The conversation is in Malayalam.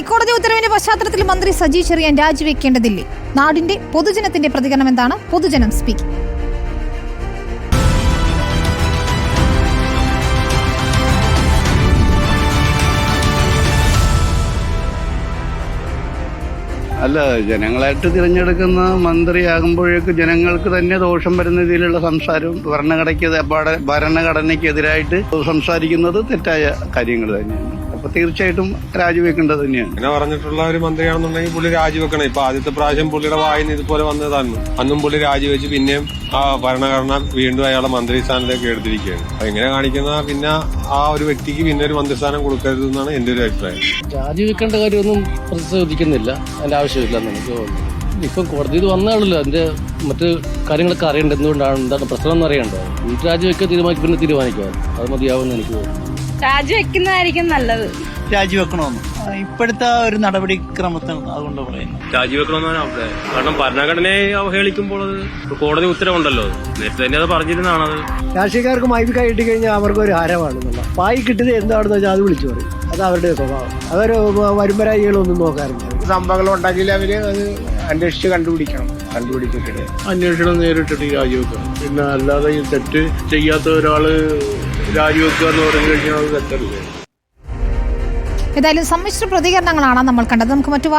ഹൈക്കോടതി ഉത്തരവിന്റെ പശ്ചാത്തലത്തിൽ മന്ത്രി സജി ചെറിയാൻ രാജിവെക്കേണ്ടതില്ലേ? നാടിന്റെ പൊതുജനത്തിന്റെ പ്രതികരണം എന്താണ്? പൊതുജനം സ്പീക്കിംഗ്. അല്ല, ജനങ്ങളായിട്ട് തിരഞ്ഞെടുക്കുന്ന മന്ത്രിയാകുമ്പോഴേക്ക് ജനങ്ങൾക്ക് തന്നെ ദോഷം വരുന്ന രീതിയിലുള്ള സംസാരം ഭരണഘടനയ്ക്കെതിരായിട്ട് സംസാരിക്കുന്നത് തെറ്റായ കാര്യങ്ങൾ തന്നെയാണ്. അപ്പൊ തീർച്ചയായിട്ടും രാജിവെക്കേണ്ടത് തന്നെയാണ്. അങ്ങനെ പറഞ്ഞിട്ടുള്ള ഒരു മന്ത്രിയാണെന്നുണ്ടെങ്കിൽ പുള്ളി രാജിവെക്കണം. ഇപ്പൊ ആദ്യത്തെ പ്രാവശ്യം പുള്ളിയുടെ വായിന്ന് ഇതുപോലെ വന്നതാണ്. അന്നും പുള്ളി രാജിവെച്ച് പിന്നെയും ആ ഭരണഘടന വീണ്ടും അയാളെ മന്ത്രി സ്ഥാനത്തേക്ക് എടുത്തിരിക്കുകയാണ്. അപ്പൊ ഇങ്ങനെ കാണിക്കുന്ന പിന്നെ ആ ഒരു വ്യക്തിക്ക് പിന്നെ ഒരു മന്ത്രിസ്ഥാനം കൊടുക്കരുതെന്നാണ് എന്റെ ഒരു അഭിപ്രായം. രാജിവെക്കേണ്ട കാര്യമൊന്നും പ്രതിഷേധിക്കുന്നില്ല, അതിന്റെ ആവശ്യമില്ലെന്ന് എനിക്ക് തോന്നുന്നു. ഇപ്പം കോടതിയിൽ വന്നാണല്ലോ അതിന്റെ മറ്റ് കാര്യങ്ങളൊക്കെ അറിയേണ്ടത്. എന്താണ് പ്രശ്നം എന്ന് അറിയണ്ടോ? രാജിവെക്കാൻ പിന്നെ തീരുമാനിക്കാം. അത് മതിയാവുമെന്ന് എനിക്ക് തോന്നുന്നു. രാജിവെക്കുന്നതായിരിക്കും നല്ലത്. രാജിവെക്കണമെന്ന് ഇപ്പോഴത്തെ ഒരു നടപടിക്രമത്തിൽ അതുകൊണ്ട് പറയുന്നു. രാജിവെക്കണമെന്നാണ് അഭിപ്രായം. കാരണം ഭരണഘടനയെ അവഹേളിക്കുമ്പോൾ കോടതി ഉത്തരവുണ്ടല്ലോ, നേരത്തെ തന്നെ അത് പറഞ്ഞിരുന്നതാണത്. രാഷ്ട്രീയക്കാർക്ക് മൈക്ക് കിട്ടി കഴിഞ്ഞാൽ അവർക്ക് ഒരു ഹരമാണെന്നുള്ള പായി കിട്ടിയത് എന്താണെന്ന് വെച്ചാൽ അത് വിളിച്ചു പറയും. അത് അവരുടെ സ്വഭാവം. അവര് വരുമ്പരായികളൊന്നും നോക്കാറില്ല. സംഭവങ്ങൾ ഉണ്ടെങ്കിൽ അവര് അത് അന്വേഷിച്ച് കണ്ടുപിടിച്ചിട്ട് അന്വേഷണം നേരിട്ടിട്ട് രാജിവെക്കണം. പിന്നെ അല്ലാതെ ഈ തെറ്റ് ചെയ്യാത്ത ഒരാള് രാജിവെക്കുക എന്ന് പറഞ്ഞു കഴിഞ്ഞാൽ അത് തെറ്റല്ലേ. ഏതായാലും സമ്മിശ്ര പ്രതികരണങ്ങളാണ് നമ്മൾ കണ്ടത്. നമുക്ക് മറ്റു